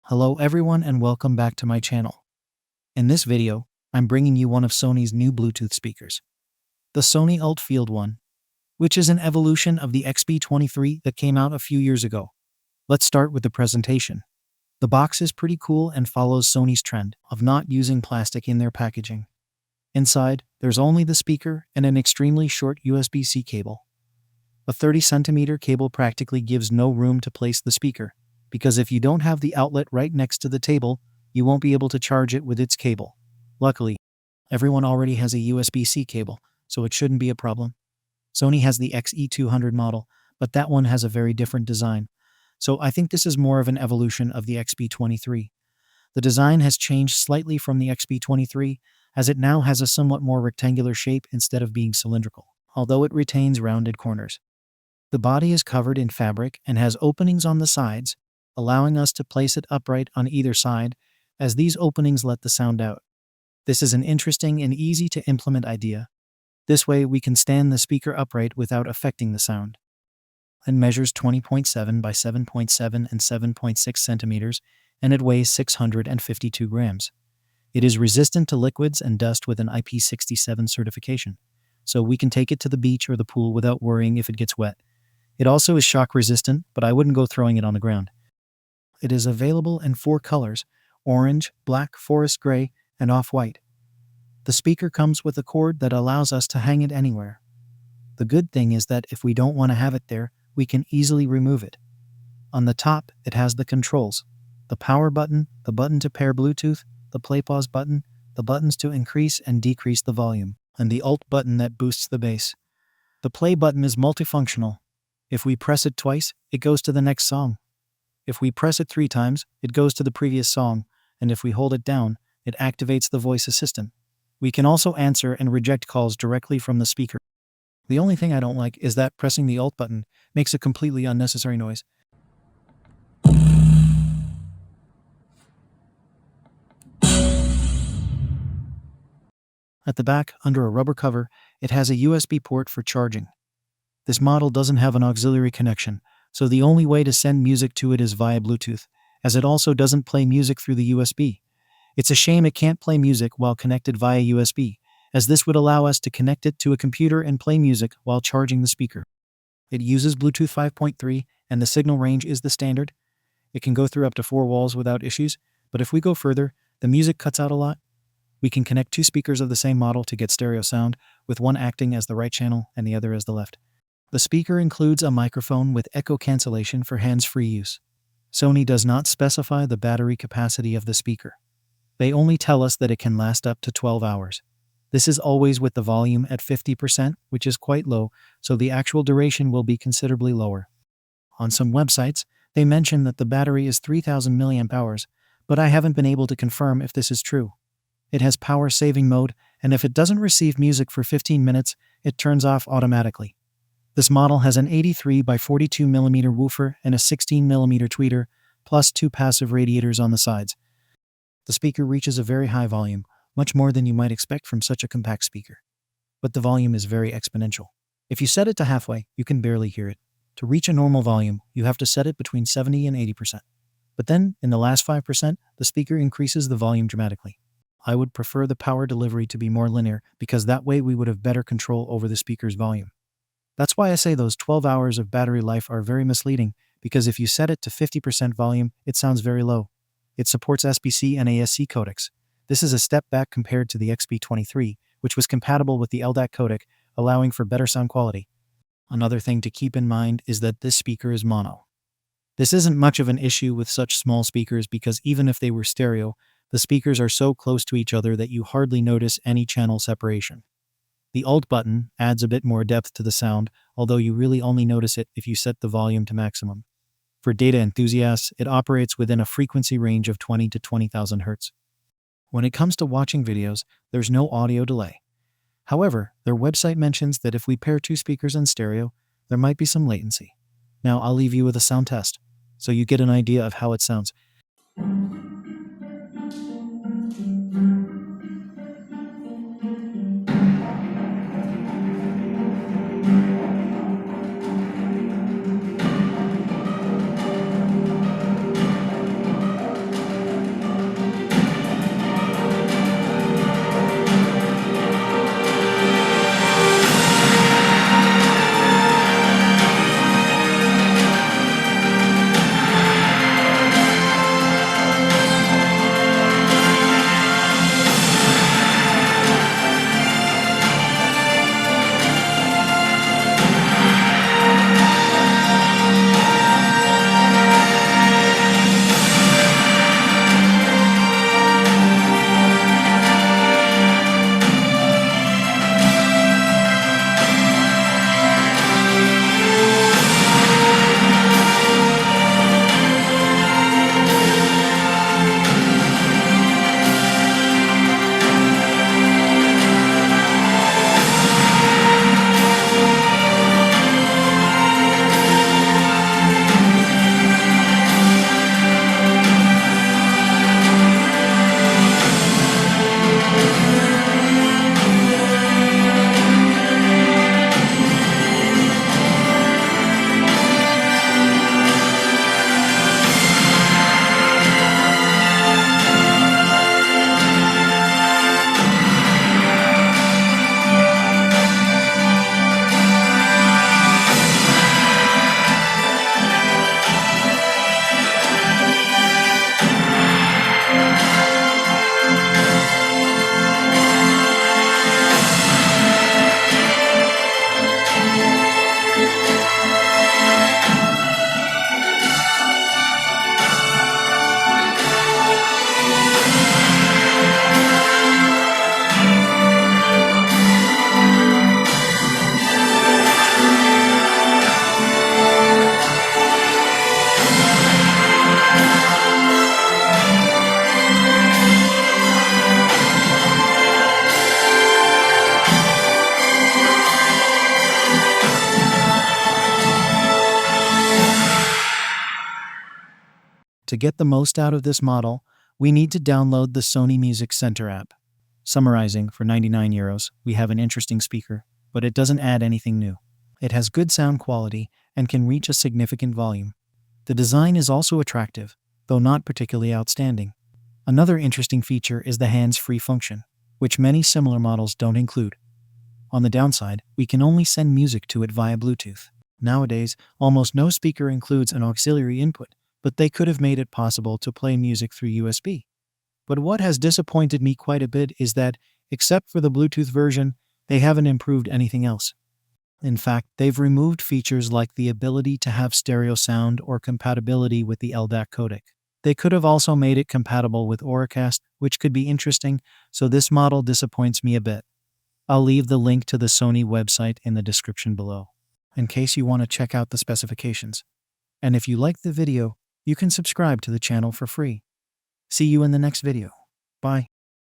Hello everyone and welcome back to my channel. In this video, I'm bringing you one of Sony's new Bluetooth speakers, the Sony ULT Field 1, which is an evolution of the XB23 that came out a few years ago. Let's start with the presentation. The box is pretty cool and follows Sony's trend of not using plastic in their packaging. Inside, there's only the speaker and an extremely short USB-C cable. A 30cm cable practically gives no room to place the speaker, because if you don't have the outlet right next to the table, you won't be able to charge it with its cable. Luckily, everyone already has a USB-C cable, so it shouldn't be a problem. Sony has the XE200 model, but that one has a very different design. So I think this is more of an evolution of the XB23. The design has changed slightly from the XB23, as it now has a somewhat more rectangular shape instead of being cylindrical, although it retains rounded corners. The body is covered in fabric and has openings on the sides, allowing us to place it upright on either side, as these openings let the sound out. This is an interesting and easy to implement idea. This way we can stand the speaker upright without affecting the sound. It measures 20.7 by 7.7 and 7.6 centimeters, and it weighs 652 grams. It is resistant to liquids and dust with an IP67 certification, so we can take it to the beach or the pool without worrying if it gets wet. It also is shock resistant, but I wouldn't go throwing it on the ground. It is available in 4 colors: orange, black, forest gray, and off-white. The speaker comes with a cord that allows us to hang it anywhere. The good thing is that if we don't want to have it there, we can easily remove it. On the top, it has the controls: the power button, the button to pair Bluetooth, the play-pause button, the buttons to increase and decrease the volume, and the Alt button that boosts the bass. The play button is multifunctional. If we press it twice, it goes to the next song. If we press it 3 times, it goes to the previous song, and if we hold it down, it activates the voice assistant. We can also answer and reject calls directly from the speaker. The only thing I don't like is that pressing the Alt button makes a completely unnecessary noise. At the back, under a rubber cover, it has a USB port for charging. This model doesn't have an auxiliary connection, so the only way to send music to it is via Bluetooth, as it also doesn't play music through the USB. It's a shame it can't play music while connected via USB, as this would allow us to connect it to a computer and play music while charging the speaker. It uses Bluetooth 5.3, and the signal range is the standard. It can go through up to 4 walls without issues, but if we go further, the music cuts out a lot. We can connect 2 speakers of the same model to get stereo sound, with one acting as the right channel and the other as the left. The speaker includes a microphone with echo cancellation for hands-free use. Sony does not specify the battery capacity of the speaker. They only tell us that it can last up to 12 hours. This is always with the volume at 50%, which is quite low, so the actual duration will be considerably lower. On some websites, they mention that the battery is 3000 mAh, but I haven't been able to confirm if this is true. It has power-saving mode, and if it doesn't receive music for 15 minutes, it turns off automatically. This model has an 83 by 42 mm woofer and a 16 mm tweeter, plus 2 passive radiators on the sides. The speaker reaches a very high volume, much more than you might expect from such a compact speaker. But the volume is very exponential. If you set it to halfway, you can barely hear it. To reach a normal volume, you have to set it between 70 and 80%. But then, in the last 5%, the speaker increases the volume dramatically. I would prefer the power delivery to be more linear, because that way we would have better control over the speaker's volume. That's why I say those 12 hours of battery life are very misleading, because if you set it to 50% volume, it sounds very low. It supports SBC and ASC codecs. This is a step back compared to the XB23, which was compatible with the LDAC codec, allowing for better sound quality. Another thing to keep in mind is that this speaker is mono. This isn't much of an issue with such small speakers because even if they were stereo, the speakers are so close to each other that you hardly notice any channel separation. The Alt button adds a bit more depth to the sound, although you really only notice it if you set the volume to maximum. For data enthusiasts, it operates within a frequency range of 20 to 20,000 Hz. When it comes to watching videos, there's no audio delay. However, their website mentions that if we pair 2 speakers in stereo, there might be some latency. Now I'll leave you with a sound test, so you get an idea of how it sounds. To get the most out of this model, we need to download the Sony Music Center app. Summarizing, for €99, we have an interesting speaker, but it doesn't add anything new. It has good sound quality and can reach a significant volume. The design is also attractive, though not particularly outstanding. Another interesting feature is the hands-free function, which many similar models don't include. On the downside, we can only send music to it via Bluetooth. Nowadays, almost no speaker includes an auxiliary input, but they could have made it possible to play music through USB. But what has disappointed me quite a bit is that, except for the Bluetooth version, they haven't improved anything else. In fact, they've removed features like the ability to have stereo sound or compatibility with the LDAC codec. They could have also made it compatible with Auracast, which could be interesting, so this model disappoints me a bit. I'll leave the link to the Sony website in the description below, in case you want to check out the specifications. And if you liked the video, you can subscribe to the channel for free. See you in the next video. Bye.